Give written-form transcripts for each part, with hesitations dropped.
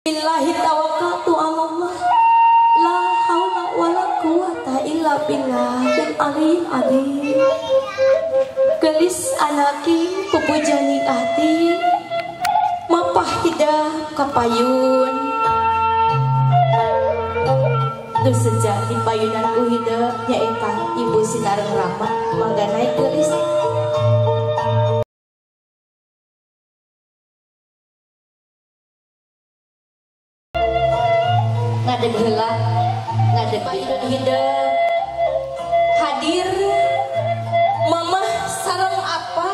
Billahi tawakkaltu 'ala Allah. La haula wala quwata illa billahil aliyyil azim. Gelis anaki pupujani ati mapahidah kapayun. Nu sejati payunan ku hideuk nyaeta Ibu Sinareng Rama mangga naik gelis. Ngadeg heula ngadeg payunan hideuk hadir mamah sareng apa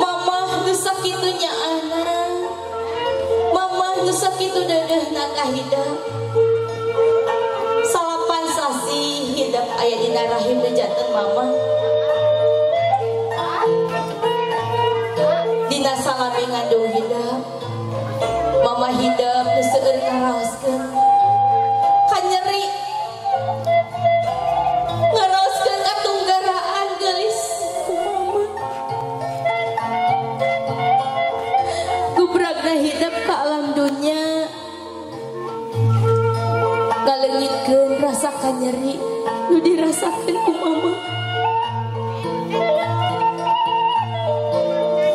mamah nu sakitu nyaana mamah nu sakitu deudeuhna ka hideuk salapan sasi hideuk aya dina rahim janten mamah dina salami ngandung hideuk mama hidup nu seueur ngaraoskeun ka nyeri ngaraoskeun katunggaraan geulis ku mama gubragna hidup ka alam dunya ngaleungitkeun rasa ka nyeri nu dirasakeun ku mama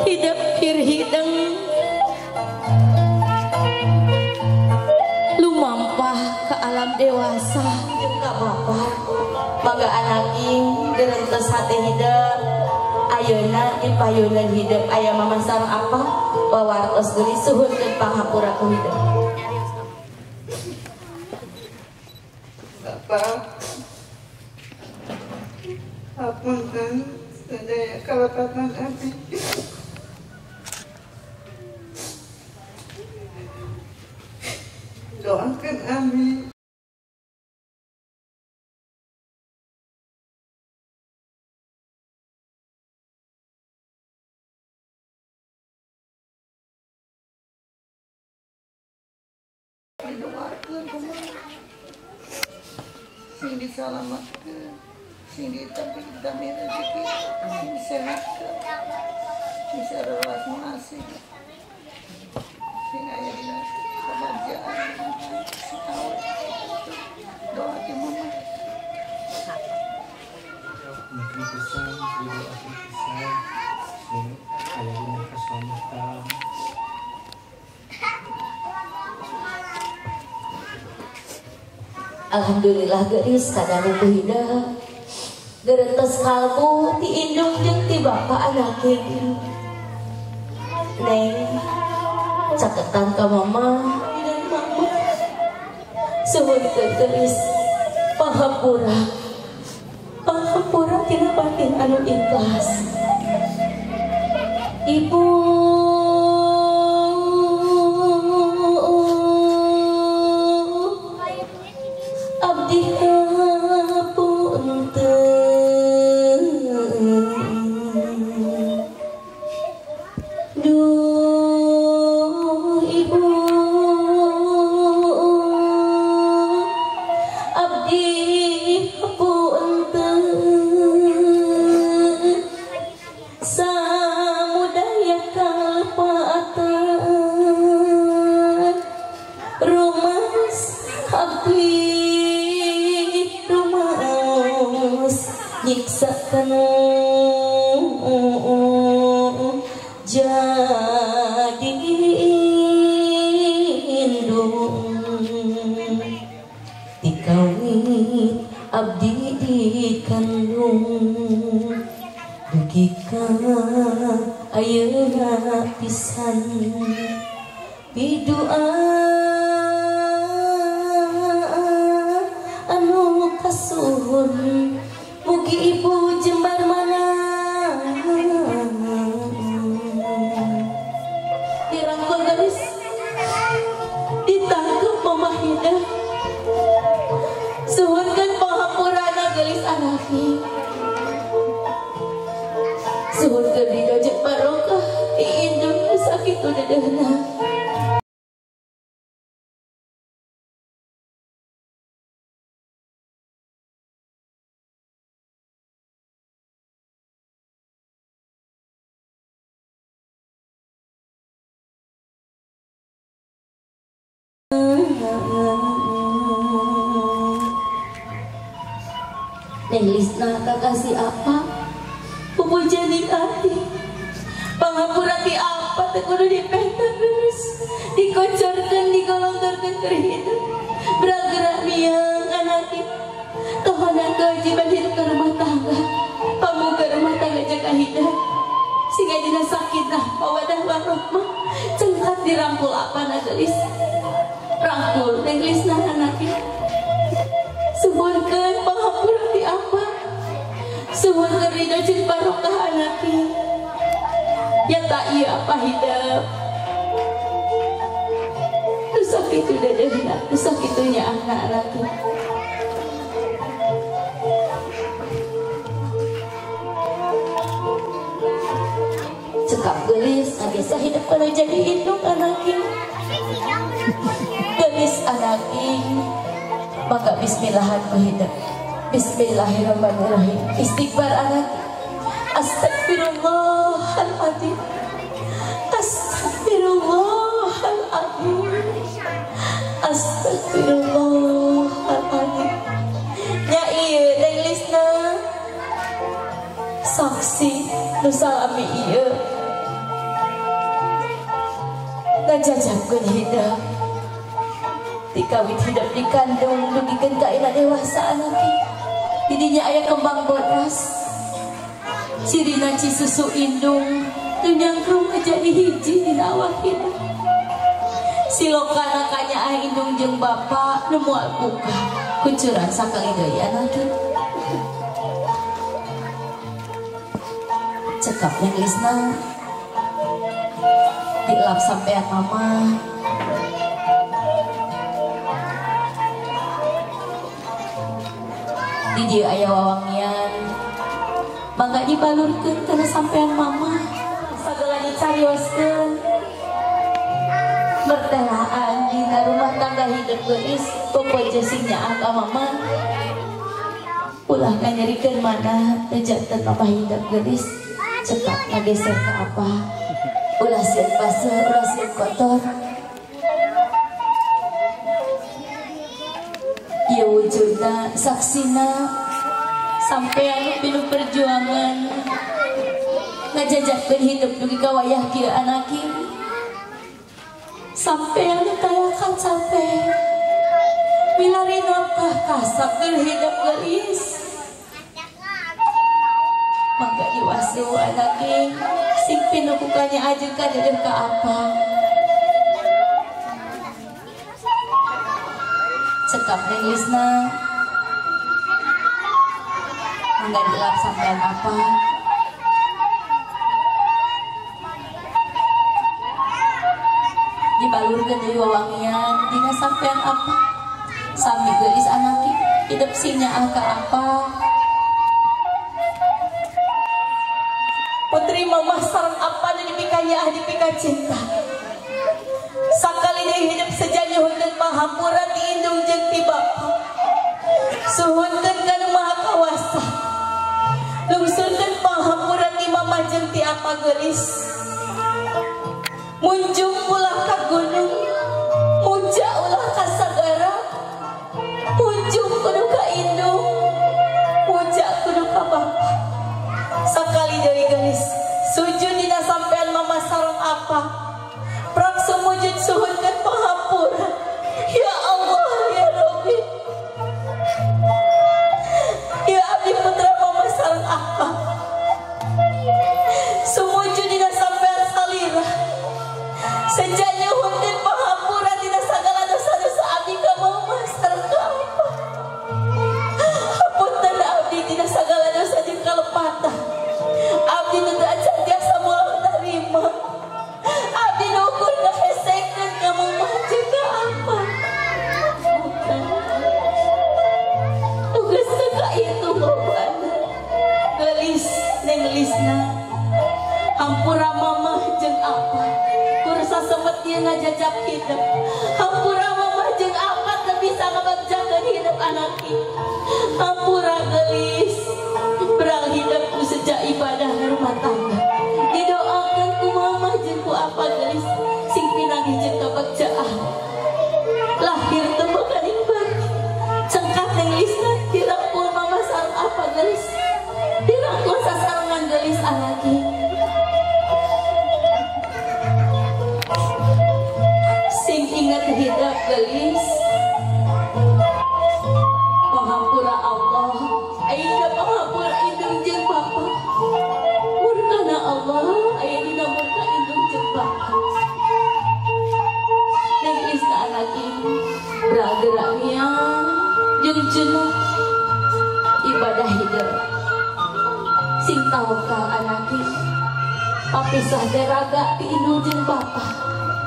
hidup hir hideng alam dewasa ka bapak mangga anaking geureunteuss hate hideuk ayeuna di payunan hideuk aya mama sareng apa wawartos geulis suhunkeun panghapura ku hideuk Bapak hapunten sadaya kalepatan abdi doakan abdi sing disalamatkeun sing ditampi rezeki sing disehatkeun bisa relas munasih sing aya dina kebahagiaan sing awet doa ke mama mungkin pesan ibu aku pesan sing aya dina keselamatan. Alhamdulillah geulis kadang ku hideuk geureunteuss kalbu ti indung jeung ti bapa anakeun neng caketan ka mama dan mama suhunkeun geulis pahapura tina batin anu ikhlas ibu abdi hapunten duh ibu abdi hapunten samudaya kalepatan rumas abdi nyiksakan jadi indung dikawin abdi dikandung dugi ka ayeuna pisan bidoa anu kasuhun mugi ibu jembar mana dirangkul garis ditangkep mama hideuk suhunkeun panghapurana geulis anaki suhunkeun ridho jeung barokah ti indung sakitu dedeuna Neng Lisna kakasih apa? Pupujaning hati pangapura ti apa teh kudu dipenta terus dikocorkeun digolongkeun keur hidup bergerak miang anaki tohona kewajiban hidup ke rumah tangga pamuga rumah tangga jaga hidup sehingga dina sakinah mawadah warahmah cengkat dirangkul apa gelis rangkul Neng Lisna anaki suburkeun pangapura ti apa suburkeun ridho jeung barokah anaki ya tak iya apa hidup rusak itu dadahna rusak itunya anak-anakku cekap gelis agesa hidup kalau jadi indung anaknya gelis anaknya maka bismillahan hidup bismillahirrahmanirrahim istighfar anaknya astagfirullahaladzim astagfirullahaladzim astagfirullahaladzim nya ieu Neng Lisna saksi nu salami ieu ngajajakeun hidup dikawit hidup dikandung dugikeun ka ina dewasa anaknya didinya aya kembang bodas sirina cisusu indung tunyangkrung jadi hiji dina awak hidup silokana kanyaah indung jeung bapa nu moal buka kucuran sakali deui anakna cekap Neng Lisna dielap sampean mama di dieu aya wawangian mangga dibalurkeun kana sampean mama sagala dicarioskeun bertelaan dina rumah tangga hidup geulis popoe sing nyaah ka mama ulah nganyerikeun mana teu janten mama hidup geulis cekap ngageser ka apa ulah sieun basa ulah sieun kotor ieu wujudna saksina sampean pinuh perjuangan ngajajakeun hidup dugi ka wayah kieu anaki sampean ditayakan sampai milari nafkah kasab keur hidup geulis mangga diwasu anaki sing pinuh kukanya ajeun ka dedeuh ka apa cekap Neng Lisna mangga dilap sampean apa dibalurkeun deui wawangian dina sampean apa sami geulis anaki hidup sing nyaah ka apa putri mamah sareng apa nu dipikanya dipika cinta sakali deui hidup sejanyuhkeun pahampura ti indung jeung ti bapa suhunkeun ka nu maha kawasa lungsurkeun pahampura ti mamah jeung ti apa geulis munjung ulah ka gunung muja ulah ka sagara munjung kudu ka indung muja kudu ka bapa sakali deui geulis sujud dina sampean mama sareng apa prak sumujud suhunkeun pahampura ya Allah ya Rabbi ya abdi putra mama sareng apa sumujud dina sampean salira sejak nyuhunkeun pahampura dina sagala dosa-dosa abdi ka mama sareng ka apa hapunten abdi dina sagala dosa jeung kalepatan abdi nu teu acan tiasa moal narima abdi nu ukur ngahesekeun ka mama jeung ka apa tugas teu ka itu babana geulis Neng Lisna hampura mama jeung apa kursa sempet dia ngajajak hidup hampura mama jeung apa teu bisa ngabagjakeun hidup anaki hampura geulis berang hidup ku sejak ibadah rumah tangga didoakeun ku mama jeung ku apa geulis sing pinangih jeung kabagjaan lahir teu boga ning bati cengkat Neng Lisna dirangkul mama sareng apa jenuh ibadah hidup sing tawakal anaki papisah deraga di indung jeung bapa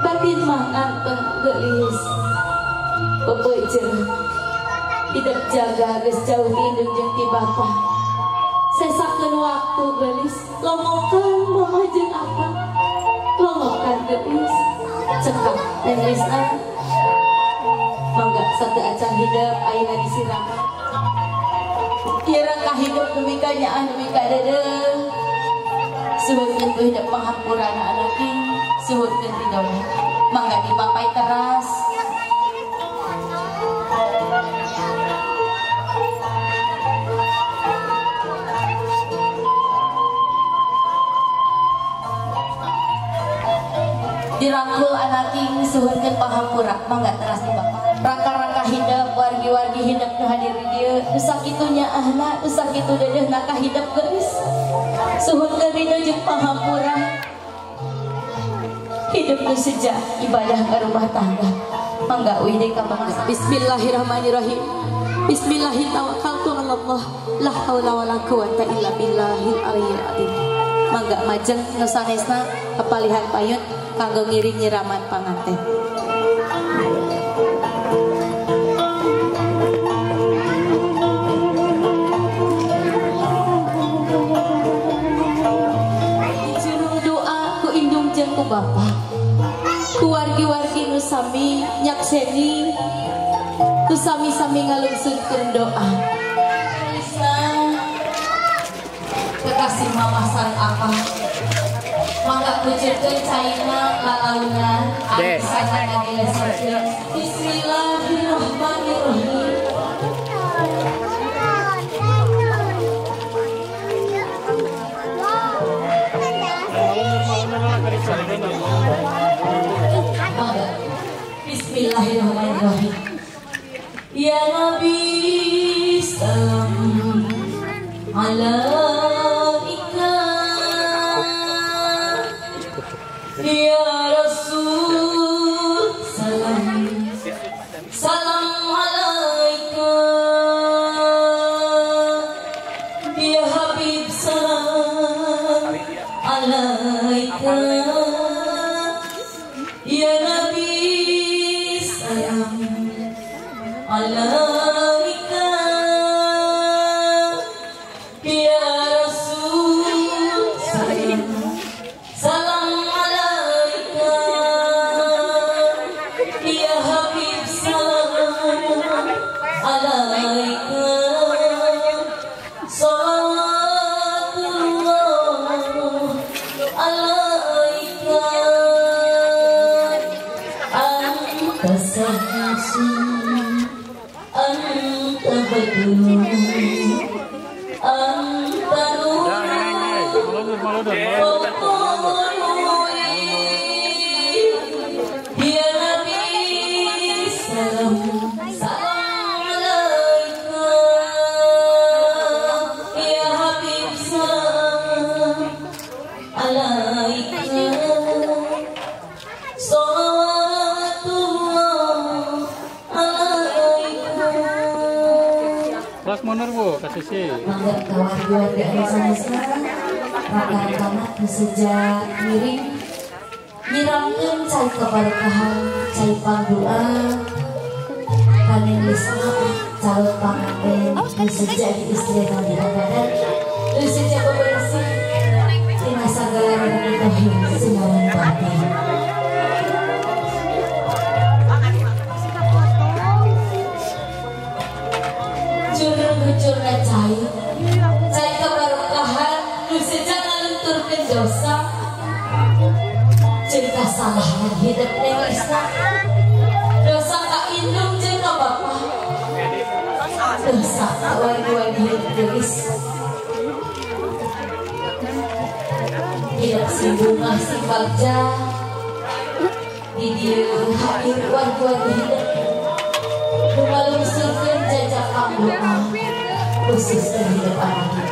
batin mah nganteng geulis beubeut jeung hidup jaga geus jauh di indung jeung ti bapa sesakeun waktu geulis longokan mama jeung apa longokan geulis cekak neng Lisna mangga satu acan hidup ayeuna disiraman kira kahidup demi kanyaan demi kadede suhutkeun ku hidup panghampurana anaki suhutkeun ti donya mangga dipapai teras dirangkul anaking suhutkeun pahampura mangga teras dipapai rangka-rangka hidup wargi-wargi hidup nu hadir di dieu nu sakitunya ahna nu sakitu dedehna ka hidup geulis suhutkeun ridho jeung pahampura hidup nu seja ibadah ka rumah tangga mangga uih deui ka pangasa bismillahirrahmanirrahim bismillahirrahmanirrahim Allah la haula wala quwata illa billahil aliyyil azim mangga majeng nu sanesna kapalihan payun kanggo ngiring nyiraman panganten ku bapa ku wargi-wargi nu sami nyakseni tu sami-sami ngalungsurkeun doa Krisna kekasih mama sareng apa mangga pujeutkeun caina lalaunan anu sanana dilesakeun bismillahirrahmanirrahim Bismillahirrahmanirrahim. Ya Nabi salam alaika ya Rasul salam salam alaika ya Habib salam alaika ya Nabi salam alaika ya Rasul salam salam alaika ya Habib salam alaika salawatullah alaika anta sayyidun anta badrun anta nurun ya Nabi salam salam alaika ya Habib salam alaika salawatullah alaika Kelas mundur bu, kasih sih. mangga kawan-kawan anu sanesna raka-rakana keseja miring nyiramkeun cai kabarakahan cai pandoa kaneng Lisna calon panganten keseja di istri kami adadan keseja bebersih tina sagala rukun senawan batin curna cai keberkahan nu seja ngalunturkeun dosa jeung kasalahan hidup neng Lisna dosa ka indung jeung ka bapa dosa ka wargi-wargi hidup geus hidup si bunga si bagja di dieu hadir wargi-wargi hidup nu ngalungsurkeun jajakan doa khusus terhadap anak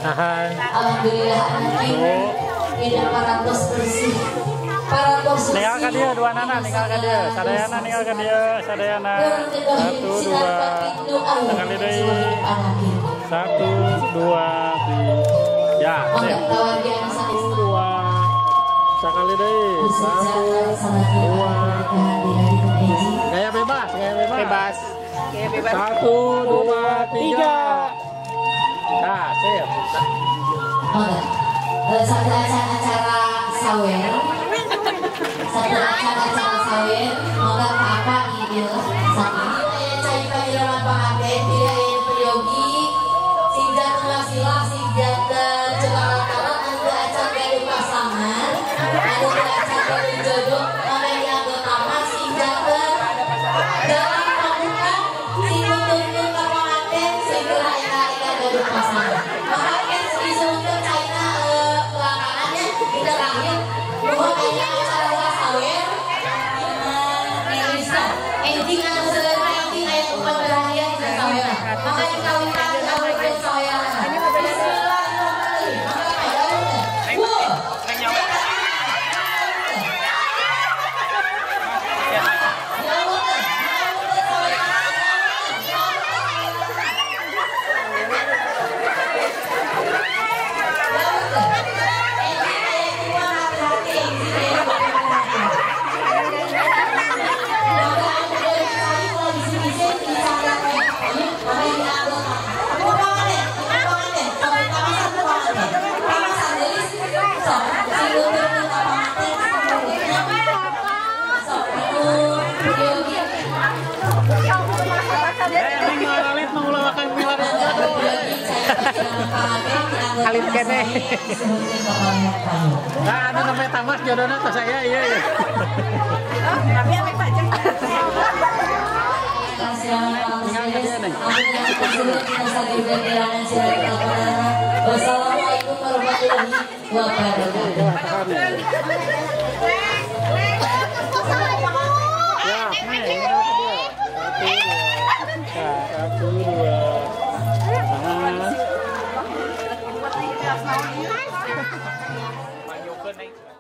Tahan. alhamdulillah anak ini Hidup paratos bersih. Paratos bersih. Ninggalkan dia dua nana, ninggalkan dia. Sadayana ninggalkan dia, sadayana. 1, 2. Sekali deui. 1, 2, 3. Ya, sip. 1, 2. Sekali deui. 1, 2. Gaya bebas, gaya bebas. Bebas. 1, 2, 3. Nah, sip. Satu acara sawer, moga apa ini sama cai panggilan panganten tidak peryogi sehingga telah sehingga celaka-celaka anu acara dari pasangan anu acara dari jodoh anu yang pertama sehingga dalam pembuka sinutun ka panganten segera eka dari pasangan makanya disebutkan China belakangannya kita lahir bahwa kayaknya acara sawer ending anu selera ending ayat umat bahagia kita sawer makanya kawin kawin sawer Alit kene. Nah, anu namanya tamas jodohna ke saya iya ya. Tapi apa Pak? Wassalamualaikum warahmatullahi wabarakatuh. Ya, nih, satu, dua. Nah.